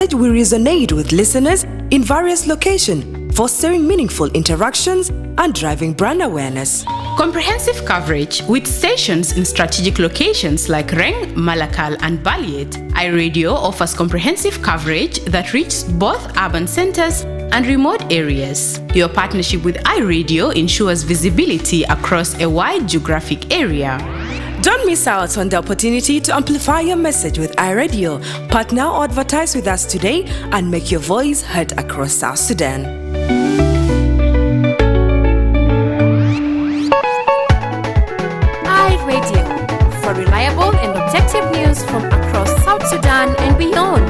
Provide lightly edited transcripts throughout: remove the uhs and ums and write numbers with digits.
will resonate with listeners in various locations, fostering meaningful interactions and driving brand awareness. Comprehensive coverage with stations in strategic locations like Reng, Malakal, and Baliet. iRadio offers comprehensive coverage that reaches both urban centers and remote areas. Your partnership with iRadio ensures visibility across a wide geographic area. Don't miss out on the opportunity to amplify your message with iRadio. Partner or advertise with us today and make your voice heard across South Sudan. iRadio, for reliable and objective news from across South Sudan and beyond.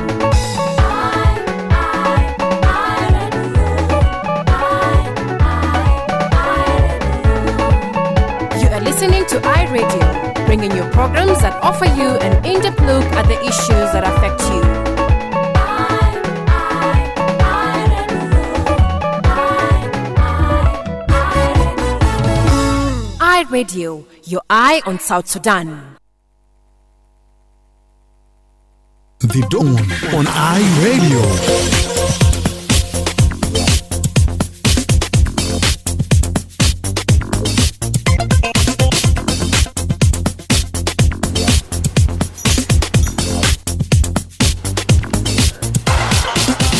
You are listening to iRadio, bringing you programs that offer you an in-depth look at the issues that affect you. iRadio, your eye on South Sudan. The Dawn on iRadio.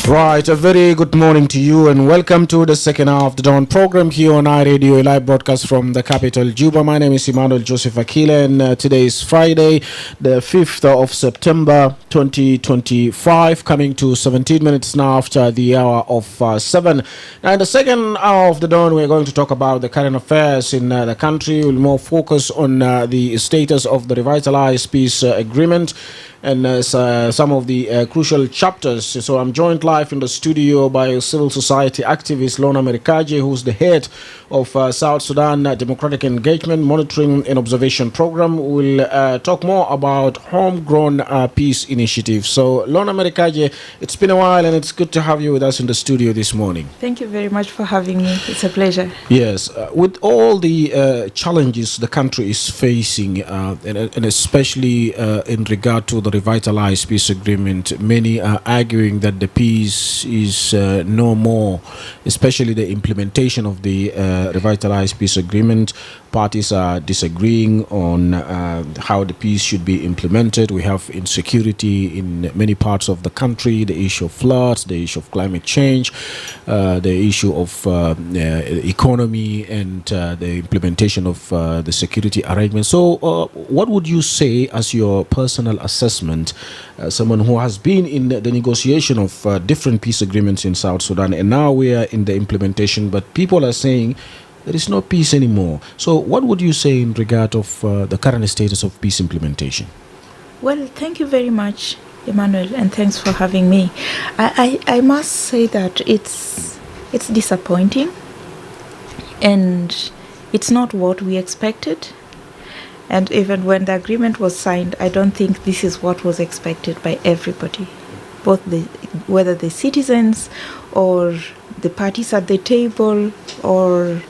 Right, a very good morning to you and welcome to the second hour of the Dawn program here on iRadio, a live broadcast from the capital, Juba. My name is Emmanuel Joseph Akila and today is Friday, the 5th of September 2025, coming to 17 minutes now after the hour of 7. Now in the second hour of the Dawn, we're going to talk about the current affairs in the country. We'll more focus on the status of the revitalized peace agreement and some of the crucial chapters. So I'm joined live in the studio by civil society activist Lona Merikaje, who's the head of South Sudan Democratic Engagement Monitoring and Observation Program. We'll talk more about homegrown peace initiatives. So Lona Merikaje, it's been a while and it's good to have you with us in the studio this morning. Thank you very much for having me. It's a pleasure. Yes, with all the challenges the country is facing, and especially in regard to the revitalized peace agreement, many are arguing that the peace is no more, especially the implementation of the revitalized peace agreement. Parties are disagreeing on how the peace should be implemented. We have insecurity in many parts of the country, the issue of floods, the issue of climate change, the issue of economy, and the implementation of the security arrangements. So what would you say as your personal assessment, someone who has been in the negotiation of different peace agreements in South Sudan, and now we are in the implementation, but people are saying there is no peace anymore. So what would you say in regard of the current status of peace implementation? Well, thank you very much, Emmanuel, and thanks for having me. I must say that it's disappointing, and it's not what we expected. And even when the agreement was signed, I don't think this is what was expected by everybody, whether the citizens or the parties at the table or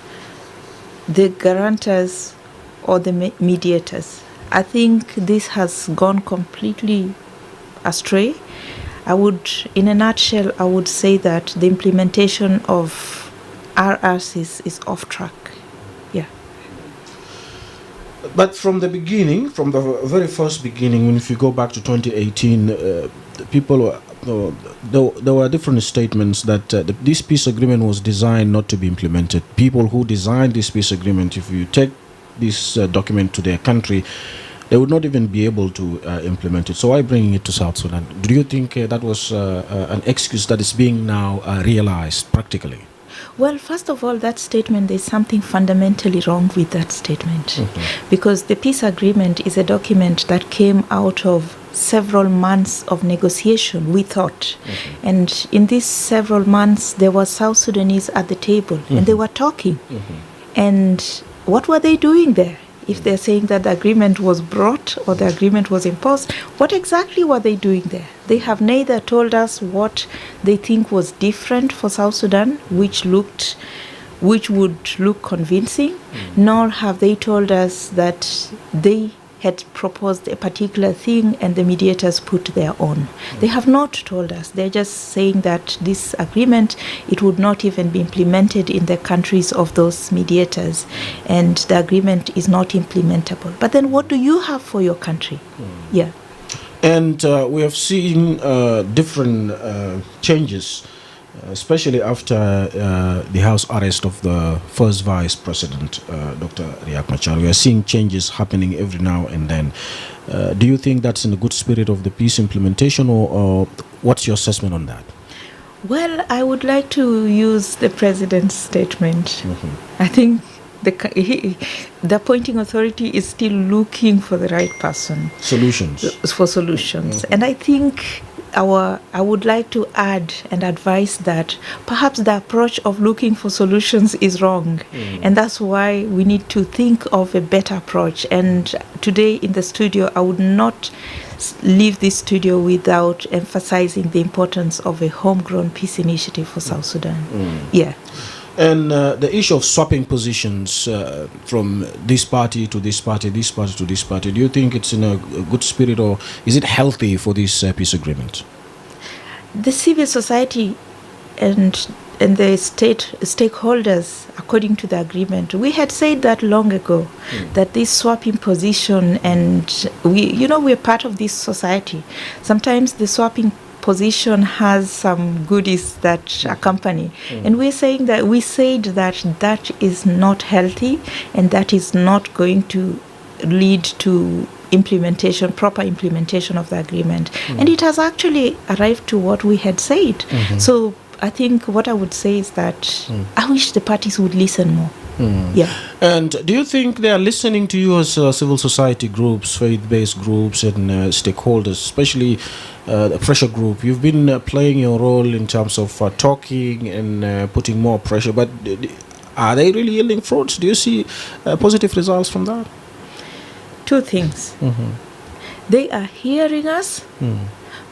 the guarantors or the mediators. I think this has gone completely astray. In a nutshell, I would say that the implementation of RRCs is off track. Yeah. But from the beginning, from the very first beginning, if you go back to 2018, people were, there were different statements that this peace agreement was designed not to be implemented. People who designed this peace agreement, if you take this document to their country, they would not even be able to implement it. So why bringing it to South Sudan? Do you think that was an excuse that is being now realized practically? Well, first of all, that statement, there's something fundamentally wrong with that statement. Because the peace agreement is a document that came out of several months of negotiation, we thought. And in these several months, there were South Sudanese at the table, and they were talking. And what were they doing there? If they're saying that the agreement was brought or the agreement was imposed, what exactly were they doing there? They have neither told us what they think was different for South Sudan, which would look convincing, nor have they told us that they had proposed a particular thing and the mediators put their own. They have not told us. They're just saying that this agreement, it would not even be implemented in the countries of those mediators, and the agreement is not implementable. But then what do you have for your country? Yeah. And we have seen different changes, especially after the House arrest of the first Vice President, Dr. Riek Machar. We are seeing changes happening every now and then. Do you think that's in the good spirit of the peace implementation, or what's your assessment on that? Well, I would like to use the President's statement. I think the appointing authority is still looking for the right person. Solutions. And I think I would like to add and advise that perhaps the approach of looking for solutions is wrong. And that's why we need to think of a better approach. And today in the studio, I would not leave this studio without emphasizing the importance of a homegrown peace initiative for South Sudan. Yeah. And the issue of swapping positions from this party to this party, this party to this party, do you think it's in a good spirit, or is it healthy for this peace agreement? The civil society and the stakeholders, according to the agreement, we had said that long ago, that this swapping position, and we're part of this society. Sometimes the swapping position has some goodies that accompany, and we said that is not healthy, and that is not going to lead to proper implementation of the agreement. And it has actually arrived to what we had said. So I think what I would say is that I wish the parties would listen more. Yeah. And do you think they are listening to you as civil society groups, faith-based groups, and stakeholders, especially the pressure group? You've been playing your role in terms of talking and putting more pressure, but are they really yielding fruits? Do you see positive results from that? Two things. They are hearing us,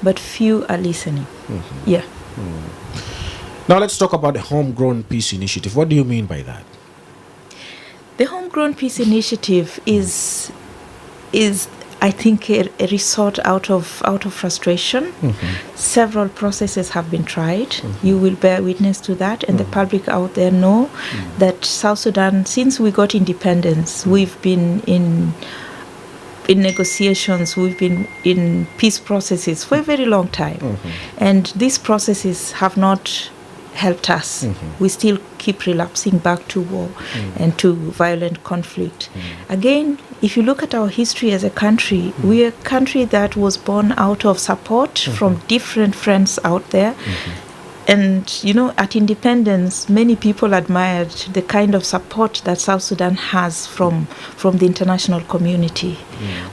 but few are listening. Yeah. Now let's talk about the Homegrown Peace Initiative. What do you mean by that? The Homegrown Peace Initiative is I think a result out of frustration. Several processes have been tried. You will bear witness to that, and the public out there know that South Sudan, since we got independence, we've been in negotiations, we've been in peace processes for a very long time, and these processes have not helped us. We still keep relapsing back to war and to violent conflict. Again, if you look at our history as a country, we're a country that was born out of support from different friends out there. And, at independence, many people admired the kind of support that South Sudan has from the international community.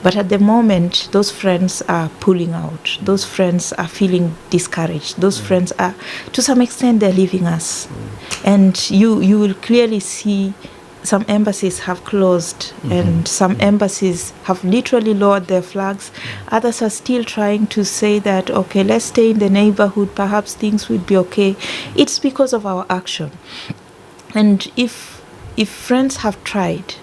But at the moment, those friends are pulling out. Those friends are feeling discouraged. Those friends are, to some extent, they're leaving us. And you will clearly see some embassies have closed, and some embassies have literally lowered their flags. Others are still trying to say that, okay, let's stay in the neighborhood, perhaps things will be okay. It's because of our action. And if friends have tried,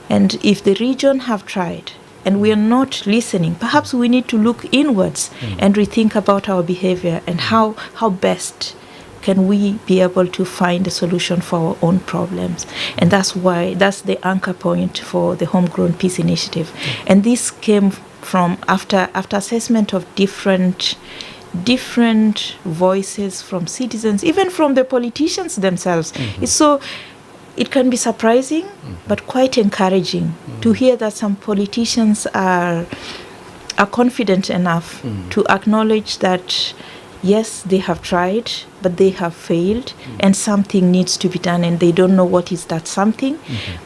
and if the region have tried, and we are not listening, perhaps we need to look inwards and rethink about our behavior and how best can we be able to find a solution for our own problems. And that's the anchor point for the Homegrown Peace Initiative. And this came from after assessment of different voices from citizens, even from the politicians themselves. It can be surprising, but quite encouraging to hear that some politicians are confident enough to acknowledge that yes, they have tried, but they have failed, and something needs to be done, and they don't know what is that something.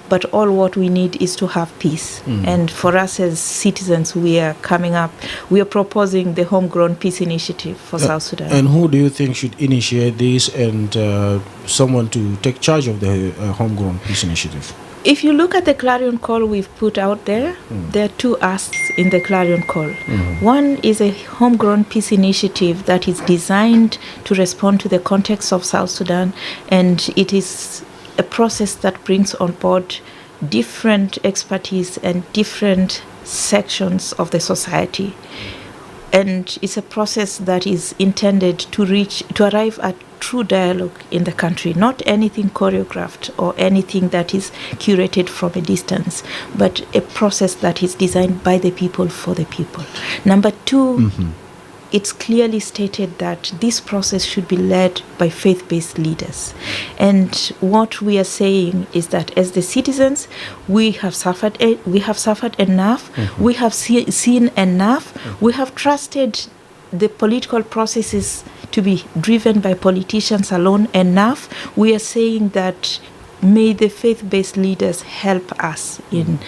But all what we need is to have peace. And for us as citizens, we are proposing the Homegrown Peace Initiative for South Sudan. And who do you think should initiate this, and someone to take charge of the Homegrown Peace Initiative? If you look at the clarion call we've put out there, there are two asks in the clarion call. One is a homegrown peace initiative that is designed to respond to the context of South Sudan, and it is a process that brings on board different expertise and different sections of the society. And it's a process that is intended to arrive at true dialogue in the country, not anything choreographed or anything that is curated from a distance, but a process that is designed by the people for the people. Number two, it's clearly stated that this process should be led by faith-based leaders. And what we are saying is that as the citizens, we have suffered enough, we have seen enough, we have trusted the political processes to be driven by politicians alone enough. We are saying that may the faith-based leaders help us in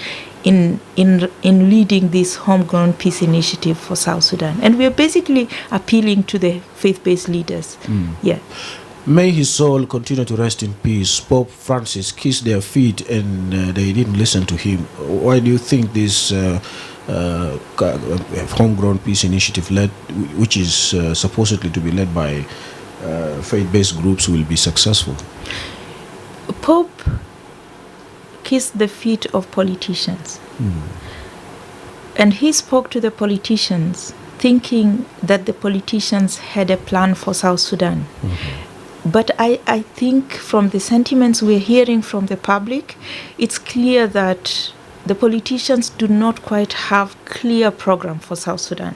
leading this homegrown peace initiative for South Sudan. And we are basically appealing to the faith-based leaders. Yeah. May his soul continue to rest in peace. Pope Francis kissed their feet and they didn't listen to him. Why do you think this homegrown peace initiative, which is supposedly to be led by faith-based groups, will be successful? Pope kissed the feet of politicians. And he spoke to the politicians thinking that the politicians had a plan for South Sudan. But I think from the sentiments we're hearing from the public, it's clear that the politicians do not quite have clear program for South Sudan.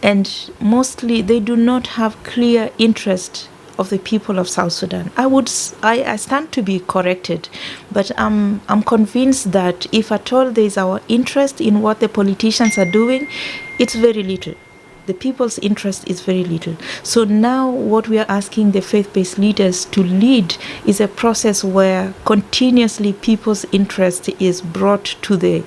And mostly they do not have clear interest of the people of South Sudan. I stand to be corrected, but I'm convinced that if at all there is our interest in what the politicians are doing, it's very little. The people's interest is very little. So now what we are asking the faith-based leaders to lead is a process where continuously people's interest is brought to the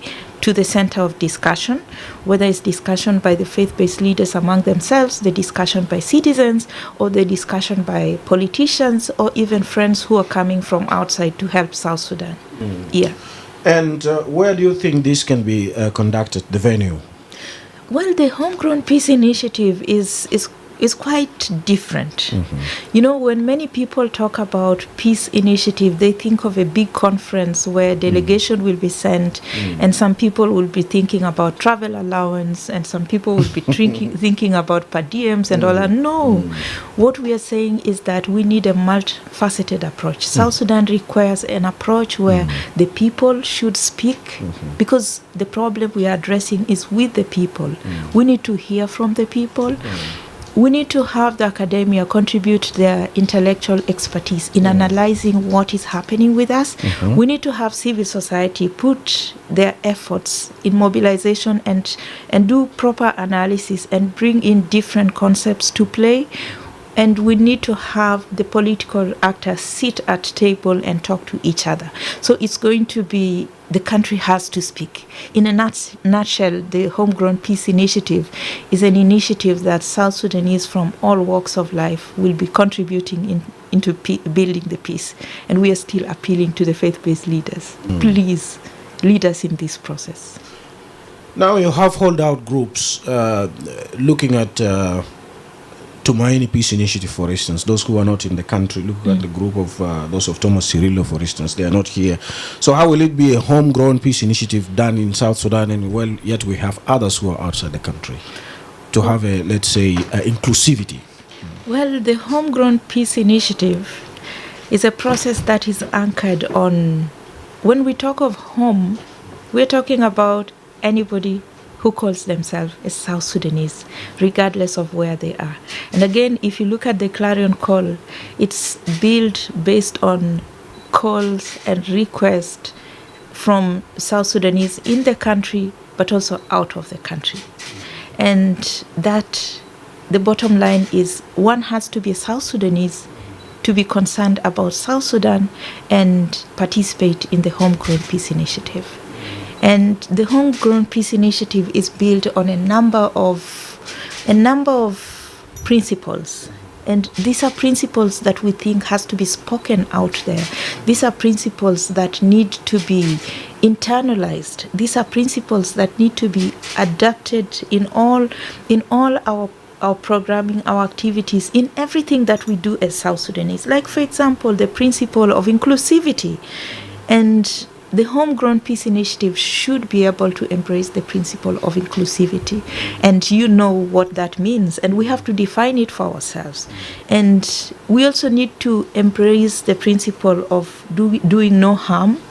center of discussion, whether it's discussion by the faith-based leaders among themselves, the discussion by citizens, or the discussion by politicians, or even friends who are coming from outside to help South Sudan. Yeah. And where do you think this can be conducted, the venue? Well, the Homegrown Peace Initiative is quite different. You know, when many people talk about peace initiative, they think of a big conference where delegation will be sent, and some people will be thinking about travel allowance, and some people will be thinking about per diems and all that. No, what we are saying is that we need a multifaceted approach. South Sudan requires an approach where the people should speak, because the problem we are addressing is with the people. We need to hear from the people. We need to have the academia contribute their intellectual expertise in analyzing what is happening with us. We need to have civil society put their efforts in mobilization and do proper analysis and bring in different concepts to play. And we need to have the political actors sit at table and talk to each other. So it's going to be, the country has to speak. In a nutshell, the Homegrown Peace Initiative is an initiative that South Sudanese from all walks of life will be contributing into building the peace. And we are still appealing to the faith-based leaders. Please lead us in this process. Now you have holdout groups looking at Tumaini Peace Initiative, for instance. Those who are not in the country, look at the group of those of Thomas Cirillo, for instance. They are not here. So how will it be a homegrown peace initiative done in South Sudan, and yet we have others who are outside the country, to have a, let's say, inclusivity? Well, the Homegrown Peace Initiative is a process that is anchored on, when we talk of home, we're talking about anybody who calls themselves a South Sudanese, regardless of where they are. And again, if you look at the Clarion Call, it's built based on calls and requests from South Sudanese in the country, but also out of the country. And that, the bottom line is, one has to be a South Sudanese to be concerned about South Sudan and participate in the Homegrown Peace Initiative. And the Homegrown Peace Initiative is built on a number of principles. And these are principles that we think has to be spoken out there. These are principles that need to be internalized. These are principles that need to be adapted in all our programming, our activities, in everything that we do as South Sudanese. Like, for example, the principle of inclusivity. And the Homegrown Peace Initiative should be able to embrace the principle of inclusivity. And you know what that means. And we have to define it for ourselves. And we also need to embrace the principle of doing no harm,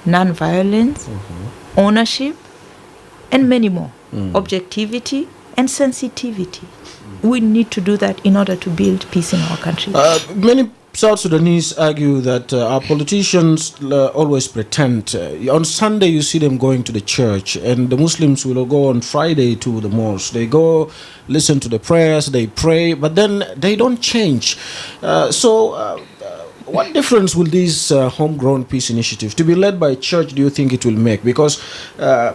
non-violence, ownership, and many more. Objectivity and sensitivity. We need to do that in order to build peace in our country. Many South Sudanese argue that our politicians always pretend. On Sunday, you see them going to the church, and the Muslims will go on Friday to the mosque. They go listen to the prayers, they pray, but then they don't change. What difference will this Homegrown Peace Initiative, to be led by a church, do you think it will make? Because a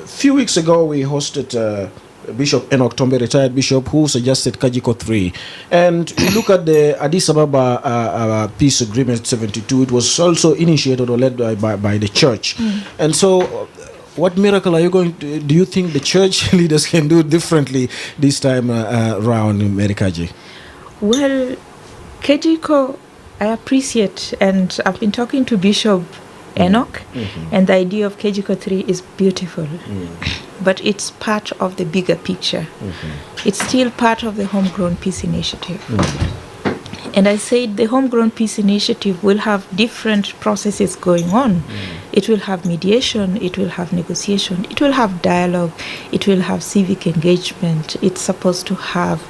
few weeks ago, we hosted Bishop Enoch Tombe, retired bishop, who suggested Kajiko 3. And you look at the Addis Ababa Peace Agreement 72, it was also initiated or led by the church. And so, what miracle are you going to, do you think the church leaders can do differently this time around, Merikaji? Well, Kajiko, I appreciate, and I've been talking to Bishop Enoch, and the idea of Kejiko 3 is beautiful, but it's part of the bigger picture. It's still part of the Homegrown Peace Initiative. And I said the Homegrown Peace Initiative will have different processes going on. It will have mediation, it will have negotiation, it will have dialogue, it will have civic engagement. It's supposed to have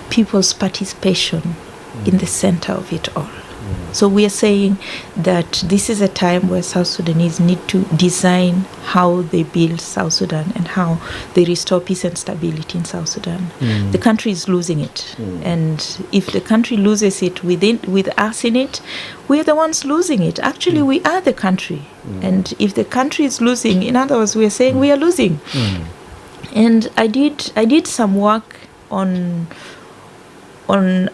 people's participation in the center of it all. So we are saying that this is a time where South Sudanese need to design how they build South Sudan and how they restore peace and stability in South Sudan. The country is losing it. And if the country loses it with us in it, we are the ones losing it. Actually, we are the country. And if the country is losing, in other words, we are saying we are losing. And I did some work on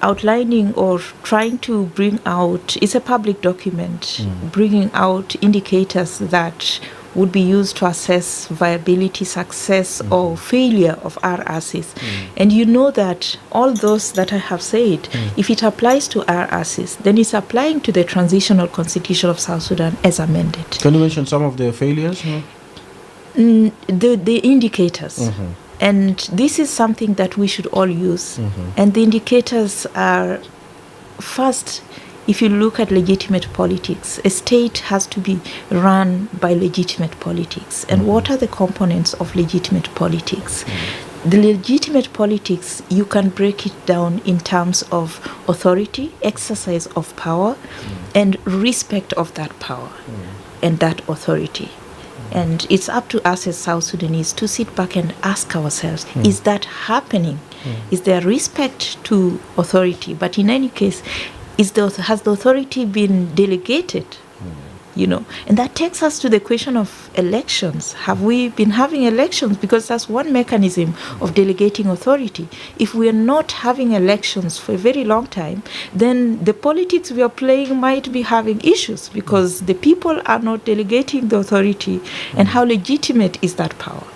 outlining or trying to bring out, it's a public document, bringing out indicators that would be used to assess viability, success, or failure of RRCs. And you know that all those that I have said, if it applies to RRCs, then it's applying to the transitional constitution of South Sudan as amended. Can you mention some of the failures? The indicators. And this is something that we should all use. And the indicators are, first, if you look at legitimate politics, a state has to be run by legitimate politics. And what are the components of legitimate politics? The legitimate politics, you can break it down in terms of authority, exercise of power, and respect of that power and that authority. And it's up to us as South Sudanese to sit back and ask ourselves, is that happening? Is there respect to authority? But in any case, has the authority been delegated? And that takes us to the question of elections. Have we been having elections? Because that's one mechanism of delegating authority. If we are not having elections for a very long time, then the politics we are playing might be having issues because the people are not delegating the authority. And how legitimate is that power?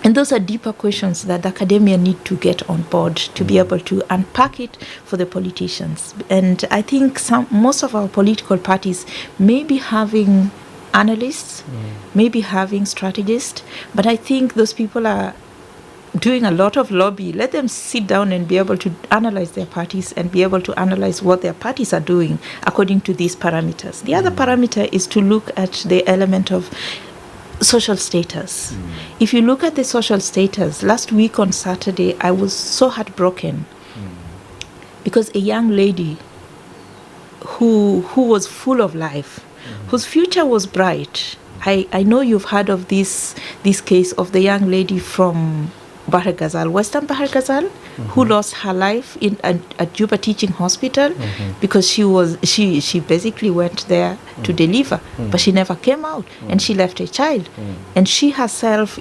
And those are deeper questions that the academia need to get on board to be able to unpack it for the politicians. And I think most of our political parties may be having analysts, may be having strategists, but I think those people are doing a lot of lobby. Let them sit down and be able to analyze their parties and be able to analyze what their parties are doing according to these parameters. The other parameter is to look at the element of social status. If you look at the social status, last week on Saturday, I was so heartbroken because a young lady who was full of life, whose future was bright. I know you've heard of this case of the young lady from Bahar Ghazal, Western Bahar Ghazal, who lost her life at Juba Teaching Hospital because she basically went there to deliver, but she never came out, and she left a child, and she herself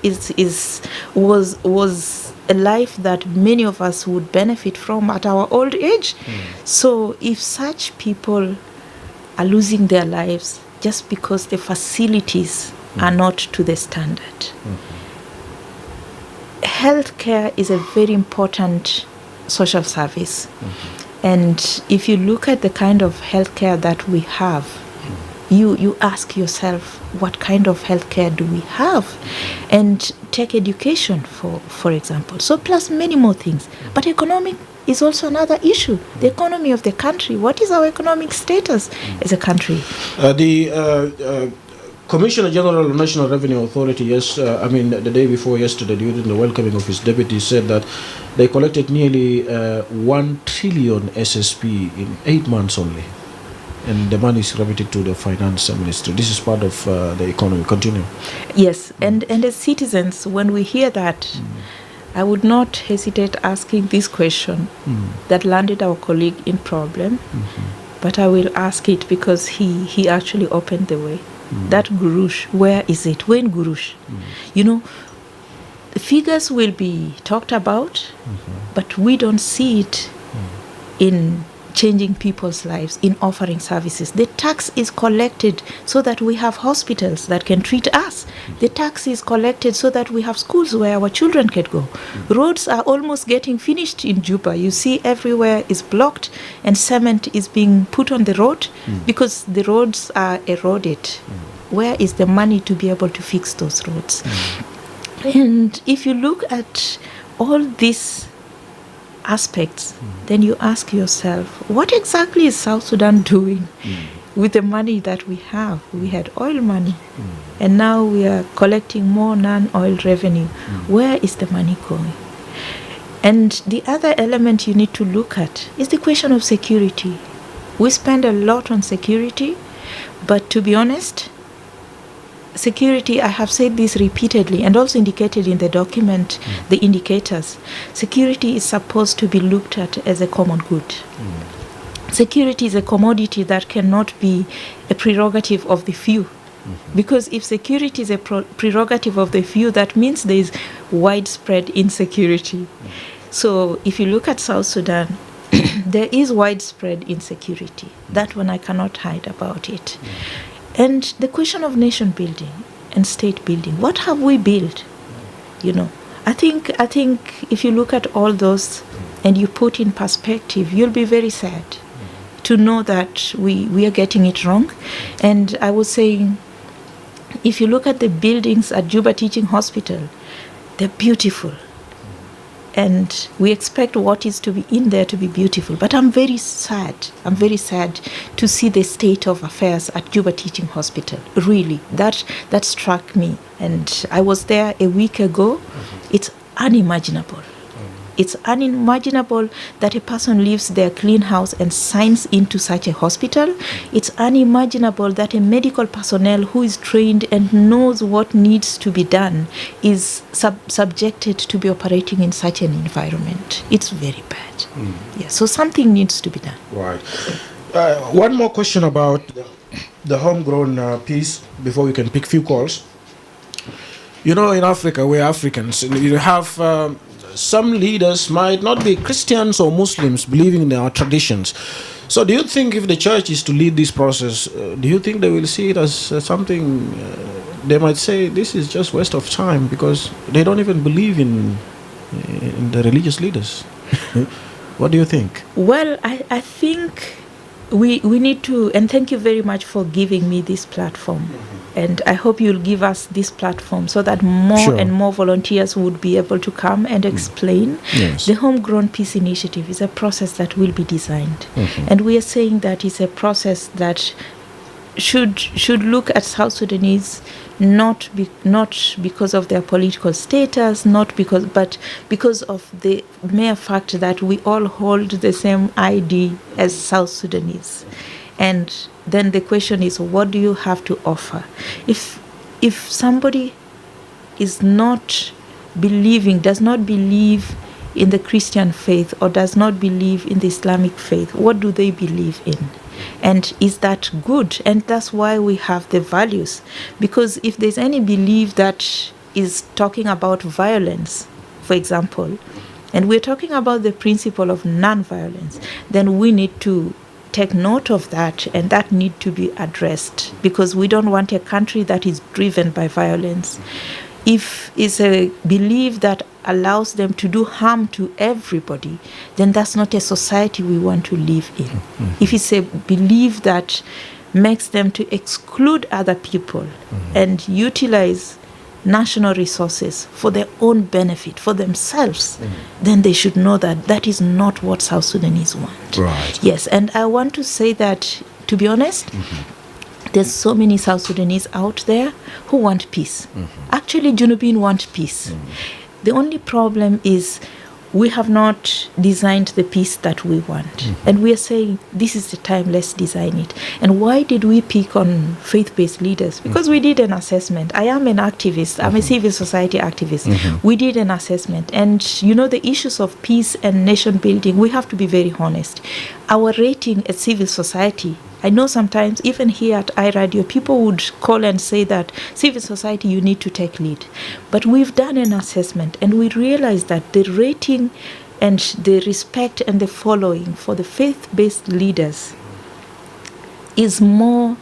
was a life that many of us would benefit from at our old age. So if such people are losing their lives just because the facilities are not to the standard. Healthcare is a very important social service. And if you look at the kind of healthcare that we have, you ask yourself, what kind of healthcare do we have? And take education, for example. So plus many more things. But economic is also another issue. The economy of the country. What is our economic status as a country? The Commissioner General of National Revenue Authority, the day before yesterday, during the welcoming of his deputy, said that they collected nearly 1 trillion SSP in 8 months only. And the money is remitted to the finance ministry. This is part of the economy. Continue. Yes, and as citizens, when we hear that, I would not hesitate asking this question that landed our colleague in problem, but I will ask it because he actually opened the way. That gurush, where is it? When gurush? The figures will be talked about, but we don't see it in changing people's lives, in offering services. The tax is collected so that we have hospitals that can treat us. The tax is collected so that we have schools where our children can go. Roads are almost getting finished in Juba. You see everywhere is blocked and cement is being put on the road because the roads are eroded. Where is the money to be able to fix those roads? And if you look at all these aspects, then you ask yourself, what exactly is South Sudan doing with the money that we have? We had oil money, and now we are collecting more non-oil revenue. Where is the money going? And the other element you need to look at is the question of security. We spend a lot on security, but to be honest, security, I have said this repeatedly and also indicated in the document, the indicators. Security is supposed to be looked at as a common good. Security is a commodity that cannot be a prerogative of the few. Because if security is a prerogative of the few, that means there is widespread insecurity. So if you look at South Sudan, there is widespread insecurity. That one I cannot hide about it. And the question of nation building and state building, what have we built? I think if you look at all those and you put in perspective, you'll be very sad to know that we are getting it wrong. And I was saying, if you look at the buildings at Juba Teaching Hospital, they're beautiful. And we expect what is to be in there to be beautiful. But I'm very sad to see the state of affairs at Juba Teaching Hospital. Really, that struck me. And I was there a week ago. It's unimaginable. It's unimaginable that a person leaves their clean house and signs into such a hospital. It's unimaginable that a medical personnel who is trained and knows what needs to be done is subjected to be operating in such an environment. It's very bad. Yeah, so something needs to be done. Right. One more question about the homegrown piece before we can pick few calls. In Africa, we're Africans. You have... some leaders might not be Christians or Muslims believing in our traditions. So do you think if the church is to lead this process, do you think they will see it as something, they might say this is just waste of time because they don't even believe in the religious leaders? What do you think? Well, I think we need to, and thank you very much for giving me this platform. And I hope you'll give us this platform so that more and more volunteers would be able to come and explain. Yes. The Homegrown Peace Initiative is a process that will be designed. And we are saying that it's a process that should look at South Sudanese not because of their political status, but because of the mere fact that we all hold the same ID as South Sudanese. And then the question is, what do you have to offer? If somebody is not believing, does not believe in the Christian faith or does not believe in the Islamic faith, what do they believe in? And is that good? And that's why we have the values. Because if there's any belief that is talking about violence, for example, and we're talking about the principle of non-violence, then we need to take note of that, and that need to be addressed, because we don't want a country that is driven by violence. If it's a belief that allows them to do harm to everybody, then that's not a society we want to live in. If it's a belief that makes them to exclude other people and utilize national resources for their own benefit, for themselves, then they should know that that is not what South Sudanese want. Right. Yes, and I want to say that, to be honest, there's so many South Sudanese out there who want peace. Actually, Junubin want peace. The only problem is we have not designed the peace that we want. And we are saying, this is the time, let's design it. And why did we pick on faith-based leaders? Because we did an assessment. I am an activist. I'm a civil society activist. We did an assessment. And, the issues of peace and nation building, we have to be very honest. Our rating at civil society, I know sometimes, even here at iRadio, people would call and say that civil society, you need to take lead. But we've done an assessment and we realized that the rating and the respect and the following for the faith-based leaders is more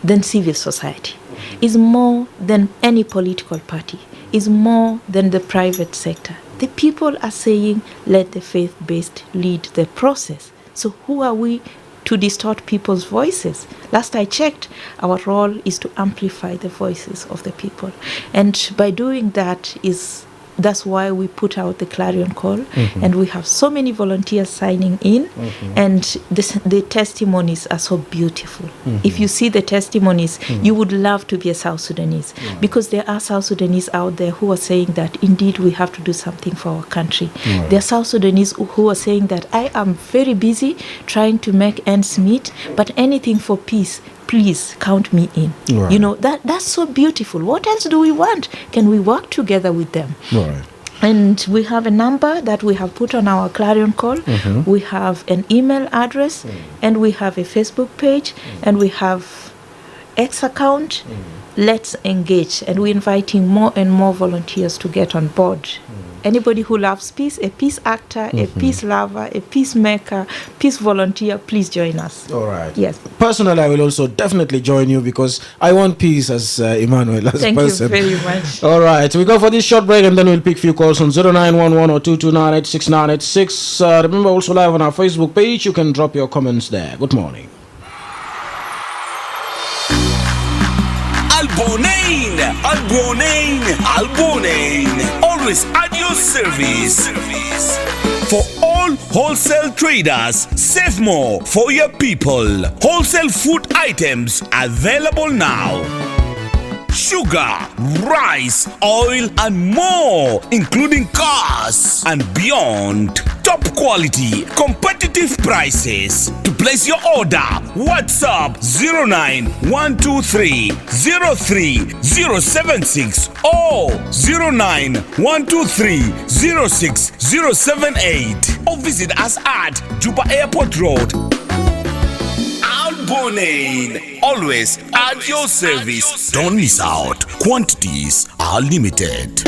than civil society, is more than any political party, is more than the private sector. The people are saying, let the faith-based lead the process. So who are we to distort people's voices? Last I checked, our role is to amplify the voices of the people. And by doing that's why we put out the clarion call, and we have so many volunteers signing in, and the testimonies are so beautiful. If you see the testimonies, you would love to be a South Sudanese, because there are South Sudanese out there who are saying that indeed we have to do something for our country. There are South Sudanese who are saying that I am very busy trying to make ends meet, but anything for peace, please count me in. Right. That's so beautiful. What else do we want? Can we work together with them? Right. And we have a number that we have put on our clarion call. We have an email address, and we have a Facebook page, and we have X account. Let's engage, and we're inviting more and more volunteers to get on board. Anybody who loves peace, a peace actor, a peace lover, a peacemaker, peace volunteer, please join us. All right. Yes. Personally, I will also definitely join you because I want peace as Emmanuel, as Thank a person. you very much. All right. We go for this short break and then we'll pick few calls on 0911 or 229 remember, also live on our Facebook page. You can drop your comments there. Good morning. Albonain. Always at your service. For all wholesale traders, save more for your people. Wholesale food items available now. Sugar, rice, oil, and more, including cars and beyond. Top quality, competitive prices. To place your order, WhatsApp 09123 03076 or 09123 06078 or visit us at Juba Airport Road. Albonain, always at your service. Don't miss out. Quantities are limited.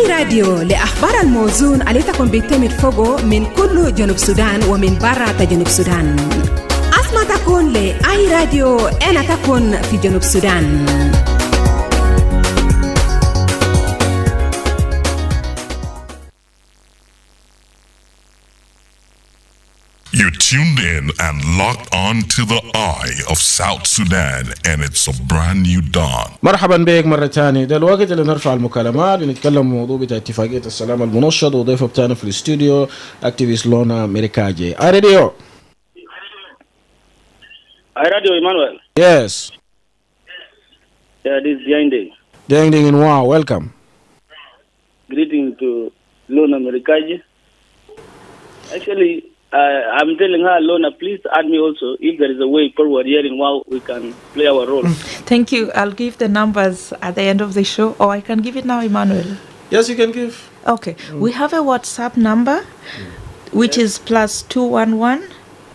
راديو لأخبار الموزون اللي تكون بيتمت فوقه من كل جنوب السودان ومن برا جنوب السودان. أسمع تكون لأي راديو أنا تكون في جنوب السودان. You tuned in and locked on to the eye of South Sudan, and it's a brand new dawn. مرحبا بك مرة تانية. ده الوقت اللي نرفع المكالمات ونتكلم موضوع بتاع اتفاقية السلام المنشط، وضيفه بتاعنا في الاستوديو اكتيفيست لونا ميريكاجي. راديو. Radio Emmanuel. Yes. Yeah, this is Diande. Ding in wow, welcome. Greeting to Lona Merikaji. Actually, I'm telling her, Lona, please add me also. If there is a way forward here in WOW, we can play our role. Thank you. I'll give the numbers at the end of the show, or I can give it now, Emmanuel. Yes, you can give. Okay. We have a WhatsApp number, which is plus 211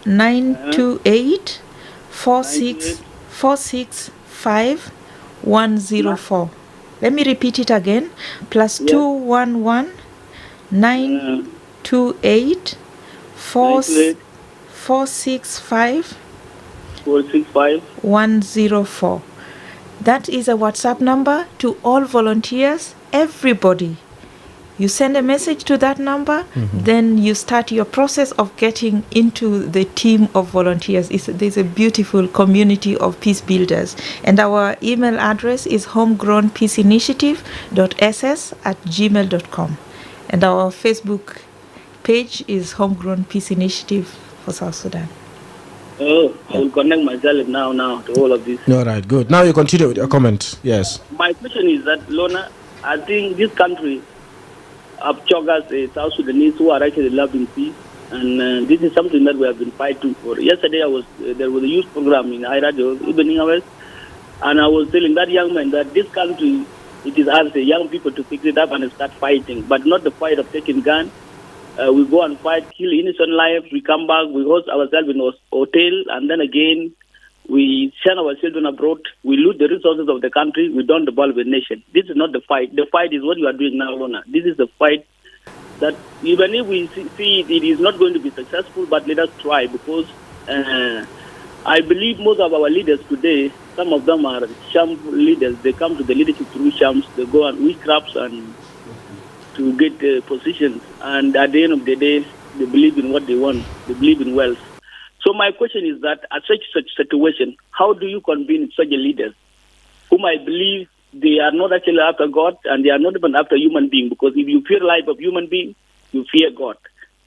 928 465 104. Let me repeat it again. Plus 211 928 465 104. That is a WhatsApp number to all volunteers, everybody. You send a message to that number, then you start your process of getting into the team of volunteers. There's a beautiful community of peace builders. And our email address is homegrownpeaceinitiative.ss@gmail.com. And our Facebook page is Homegrown Peace Initiative for South Sudan. Oh, I will connect myself now to all of this. All right, good. Now you continue with your comment. Yes. My question is that, Lona, I think this country of Chogas, South Sudanese who are actually loving peace, and this is something that we have been fighting for. Yesterday, there was a youth program in iRadio, evening hours, and I was telling that young man that this country, it is us, the young people, to pick it up and start fighting, but not the fight of taking gun. We go and fight, kill innocent lives, we come back, we host ourselves in a hotel, and then again, we send our children abroad, we loot the resources of the country, we don't develop a nation. This is not the fight. The fight is what you are doing now, Lona. This is the fight that even if we see it is not going to be successful, but let us try, because I believe most of our leaders today, some of them are sham leaders. They come to the leadership through shams. They go and witchcrafts and to get positions, and at the end of the day, they believe in what they want. They believe in wealth. So my question is that at such situation, how do you convince such a leaders whom I believe they are not actually after God and they are not even after human being? Because if you fear the life of human being, you fear God.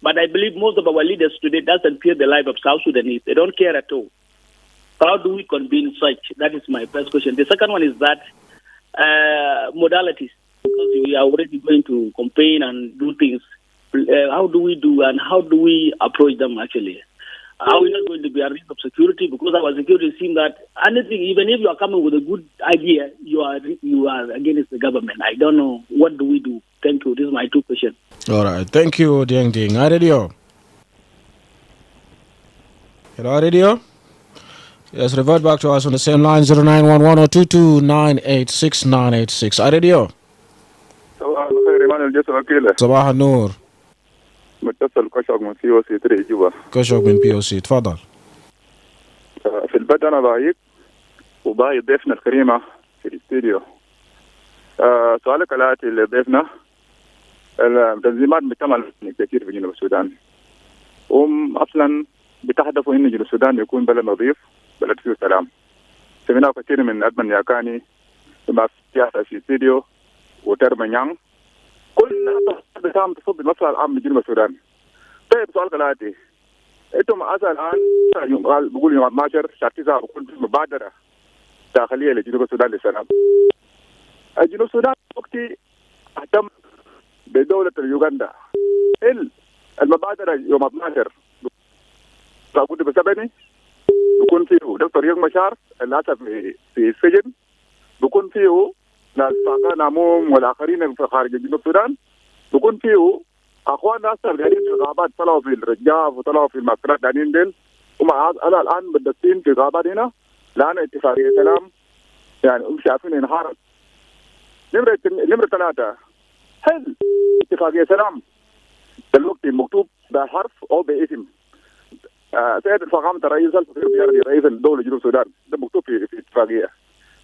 But I believe most of our leaders today doesn't fear the life of South Sudanese. They don't care at all. How do we convince such? That is my first question. The second one is that modalities. Because we are already going to campaign and do things. How do we do and how do we approach them actually? Are we not going to be a risk of security? Because our security seems that anything, even if you are coming with a good idea, you are against the government. I don't know. What do we do? Thank you. This is my two questions. All right. Thank you, Dieng Ding. Radio. Hello, Radio. Yes, revert back to us on the same line, 0911-22986-986. Radio. صباح الخير إيمان الجسر وكيله. صباح النور. متصل كشوق من POC 3 جوا. كشوق من POC، تفضل. في البدء أنا ضايق وضايق ضيفنا الكريمة في الاستديو. سؤالك الآتي لضيفنا، التنظيمات بتعمل كثير في جنوب السودان. هم أصلا بتهدفوا إن جنوب السودان يكون بلد نظيف، بلد فيه سلام. سمعنا كثير من أدمن ياكاني بما سياسة في الاستديو وترمنيان كلها بتعمل تصب المصلحة العامة لجنوب السودان. طيب سؤال الآتي، أنتم أصلا الآن بقول يوم 12 شهر 9 بكون مبادرة داخلية لجنوب السودان للسلام. جنوب السودان وقتي اهتم بدولة يوغندا. المبادرة يوم 12 بقول بسبني بكون فيه دكتور يوم مشار للأسف في السجن، بكون فيه ناس فاقان عموم والآخرين في خارج جنوب السودان، بكون فيه أخوان ناس قاعدين في الغابات، طلعوا في الرجاف وطلعوا في المعسكرات قاعدين ديل، ومع الآن مدسين في الغابات هنا لأن اتفاقية سلام يعني هم شايفين انهارت. نمرة 3، هل اتفاقية سلام دلوقتي مكتوب بحرف أو باسم سيد الفخامة رئيس الدولة جنوب السودان، ده مكتوب في اتفاقية.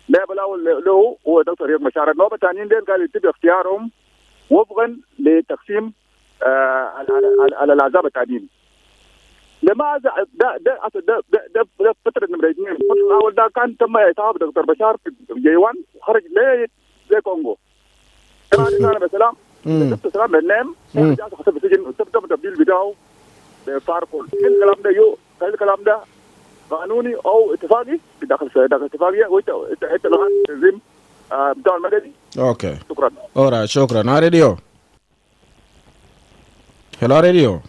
لا بلاول له هو دكتور رياض مشار. النوبة الثانيين ديل قال يتم اختيارهم وفقا لتقسيم على العذاب التعدين. لماذا ده فترة نمرة 2. الفترة الأول ده كان تم إصابة دكتور بشار في جيوان وخرج زي كونغو. كان أنا بسلام جبت سلام بالنام جاء حسب السجن تم تبديل بتاعه بفاركول. الكلام ده الكلام ده قانوني أو اتفاقي داخل اتفاقية وأنت الآن تنظيم بتاع المدني. اوكي. شكرا. alright، شكرا. راديو. هلا راديو.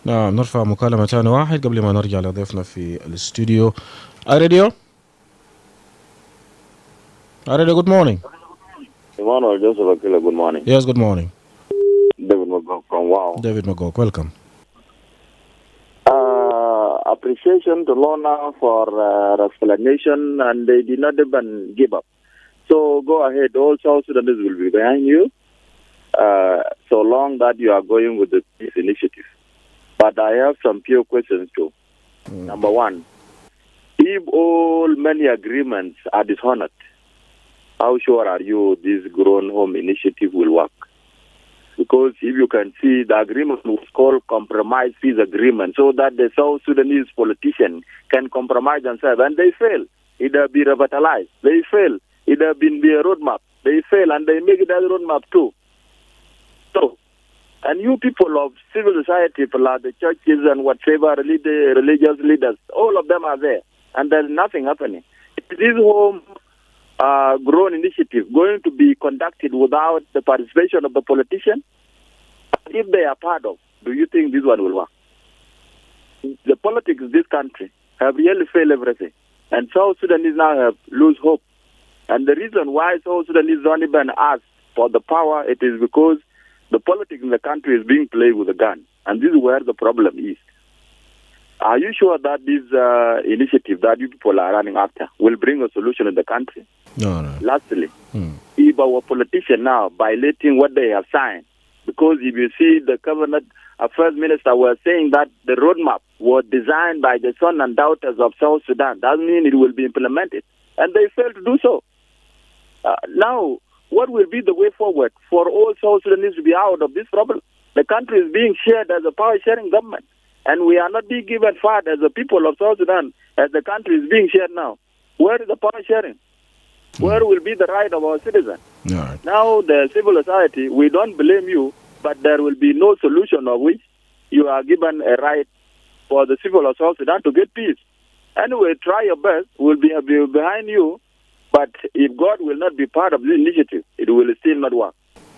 نعم، نرفع مكالمة ثاني واحد قبل ما نرجع لضيفنا في الاستوديو. راديو. راديو، good morning. Emmanuel Joseph Akila, good morning. Yes, good morning. David Magog from Wow. David Magog, welcome. Appreciation to Lorna for explanation, and they did not even give up. So go ahead, all South Sudanese will be behind you, so long that you are going with the peace initiative. But I have some few questions too. Number one, if all many agreements are dishonored, how sure are you this grown home initiative will work? because if you can see, the agreement was called Compromise Peace Agreement, so that the South Sudanese politicians can compromise themselves, and they fail. It have been revitalized. They fail. It have been a roadmap. They fail, and they make it as a roadmap too. So, and you people of civil society, people are the churches and whatever, religious leaders, all of them are there, and there's nothing happening. This home grown initiative going to be conducted without the participation of the politician? If they are part of, do you think this one will work? The politics of this country have really failed everything, and South Sudanese now have lose hope. And the reason why South Sudanese don't even ask for the power, it is because the politics in the country is being played with a gun, and this is where the problem is. Are you sure that this initiative that you people are running after will bring a solution in the country? No. Lastly, if our politicians now violating what they have signed, because if you see the cabinet first minister was saying that the roadmap was designed by the sons and daughters of South Sudan, that means it will be implemented, and they failed to do so. Now, what will be the way forward for all South Sudanese to be out of this problem? The country is being shared as a power-sharing government, and we are not being given part as the people of South Sudan as the country is being shared now. Where is the power-sharing? Where will be the right of our citizens? Right. Now, the civil society, we don't blame you, but there will be no solution of which you are given a right for the people of South Sudan to get peace. Anyway, try your best. We'll be behind you. But if God will not be part of this initiative, it will still not work.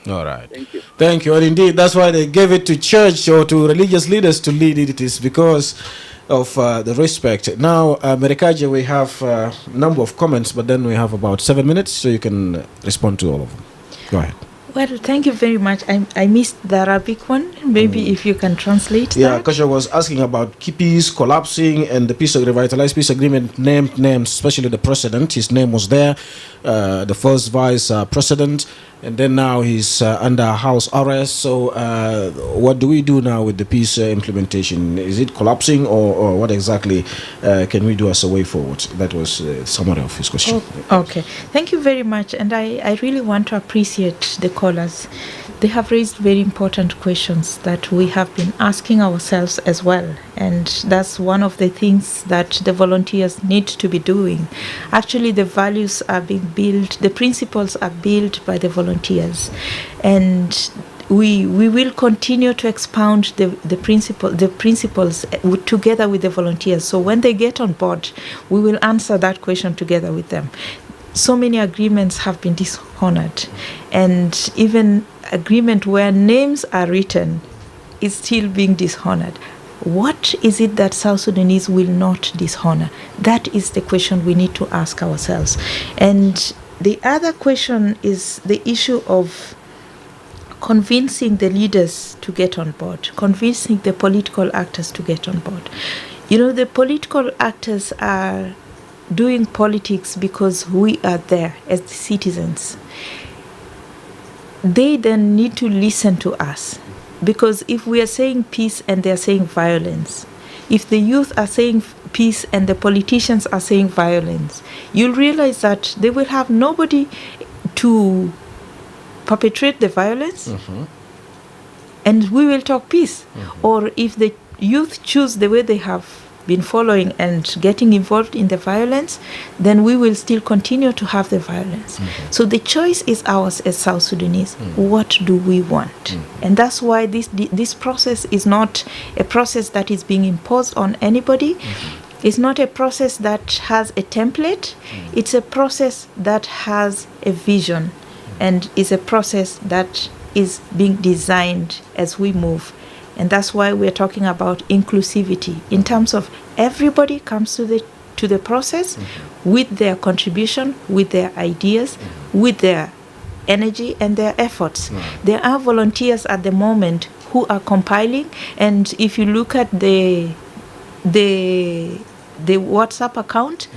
All right. Thank you. Thank you. And indeed, that's why they gave it to church or to religious leaders to lead it. It is because of the respect. Now, Merikaje, we have a number of comments, but then we have about 7 minutes, so you can respond to all of them. Go ahead. Well, thank you very much. I missed the Arabic one. Maybe if you can translate that. Kasha was asking about peace collapsing and the revitalized peace agreement named names, especially the president. His name was there, the first vice president, and then now he's under house arrest. So what do we do now with the peace implementation? Is it collapsing, or what exactly can we do as a way forward? That was the summary of his question. Okay. Thank you very much. And I really want to appreciate the callers. They have raised very important questions that we have been asking ourselves as well. And that's one of the things that the volunteers need to be doing. Actually, the values are being built, the principles are built by the volunteers. And we will continue to expound the principles together with the volunteers. So when they get on board, we will answer that question together with them. So many agreements have been dishonored, and even agreement where names are written is still being dishonored. What is it that South Sudanese will not dishonor? That is the question we need to ask ourselves. And the other question is the issue of convincing the leaders to get on board, convincing the political actors to get on board. You know, the political actors are doing politics because we are there as the citizens. They then need to listen to us, because if we are saying peace and they are saying violence, if the youth are saying peace and the politicians are saying violence, you'll realize that they will have nobody to perpetrate the violence, and we will talk peace. Or if the youth choose the way they have been following and getting involved in the violence, then we will still continue to have the violence. So the choice is ours as South Sudanese. What do we want? And that's why this process is not a process that is being imposed on anybody. It's not a process that has a template. It's a process that has a vision, and is a process that is being designed as we move. And that's why we're talking about inclusivity in terms of everybody comes to the process with their contribution, with their ideas, with their energy and their efforts. There are volunteers at the moment who are compiling, and if you look at the WhatsApp account,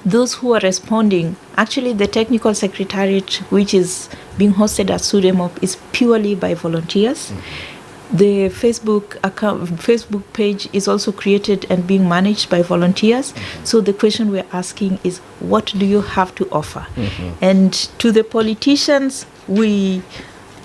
those who are responding, actually the technical secretariat, which is being hosted at Sudemop, is purely by volunteers. The Facebook page is also created and being managed by volunteers. So the question we're asking is, what do you have to offer? And to the politicians,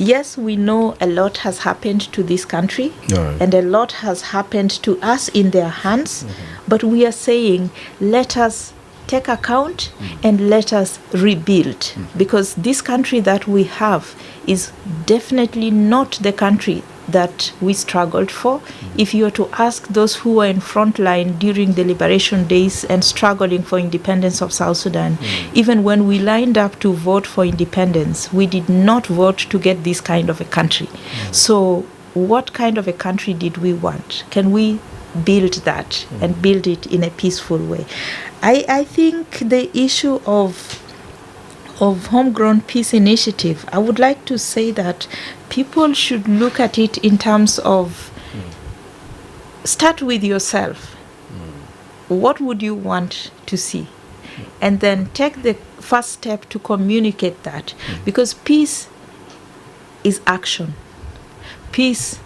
Yes, we know a lot has happened to this country, and a lot has happened to us in their hands, but we are saying, let us take account and let us rebuild, because this country that we have is definitely not the country that we struggled for. If you were to ask those who were in front line during the liberation days and struggling for independence of South Sudan, even when we lined up to vote for independence, we did not vote to get this kind of a country. So what kind of a country did we want? Can we build that and build it in a peaceful way? I think the issue of homegrown peace initiative, I would like to say that people should look at it in terms of start with yourself. What would you want to see? And then take the first step to communicate that, because peace is action. Peace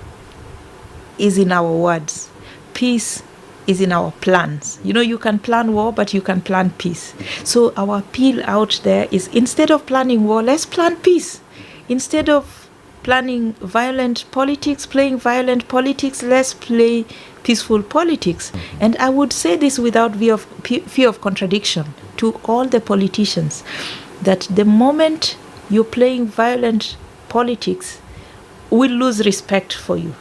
is in our words. Peace is in our plans. You know, you can plan war, but you can plan peace. So our appeal out there is, instead of planning war, let's plan peace. Instead of planning violent politics, playing violent politics, let's play peaceful politics. And I would say this without fear of contradiction to all the politicians, that the moment you're playing violent politics, we'll lose respect for you.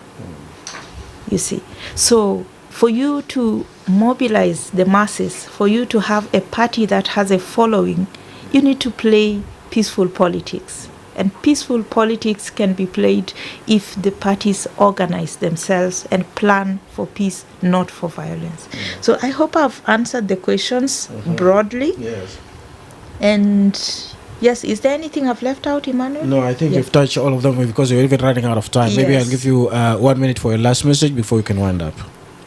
You see. So for you to mobilize the masses, for you to have a party that has a following, you need to play peaceful politics. And peaceful politics can be played if the parties organize themselves and plan for peace, not for violence. So I hope I've answered the questions broadly. Yes. And yes, is there anything I've left out, Emmanuel? No, I think you've touched all of them because we're even running out of time. Maybe I'll give you 1 minute for your last message before we can wind up.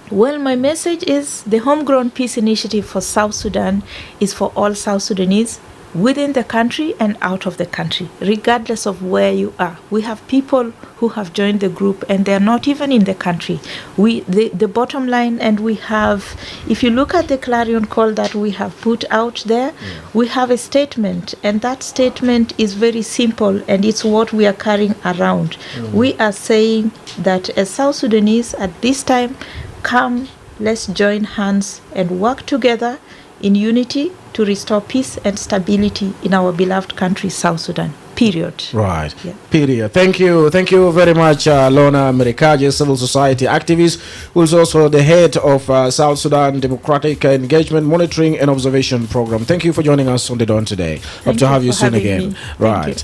Well, my message is the Homegrown Peace Initiative for South Sudan is for all South Sudanese within the country and out of the country, regardless of where you are. We have people who have joined the group and they're not even in the country. The bottom line, and we have, if you look at the clarion call that we have put out there, we have a statement, and that statement is very simple, and it's what we are carrying around. We are saying that as South Sudanese at this time, come, let's join hands and work together in unity to restore peace and stability in our beloved country, South Sudan. Period. Right. Yeah. Period. Thank you. Thank you very much, Lorna Merikaje, civil society activist, who is also the head of South Sudan Democratic Engagement Monitoring and Observation Program. Thank you for joining us on The Dawn today. Hope to have you soon again. Right.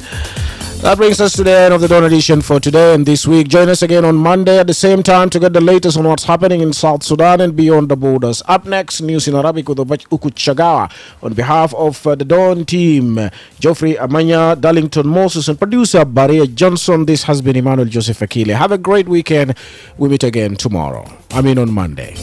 That brings us to the end of the Dawn edition for today and this week. Join us again on Monday at the same time to get the latest on what's happening in South Sudan and beyond the borders. Up next, news in Arabic with Obaj Okuj. On behalf of the Dawn team, Geoffrey Amanya, Darlington Moses, and producer Baria Johnson, this has been Emmanuel Joseph Akile. Have a great weekend. We meet again tomorrow. On Monday.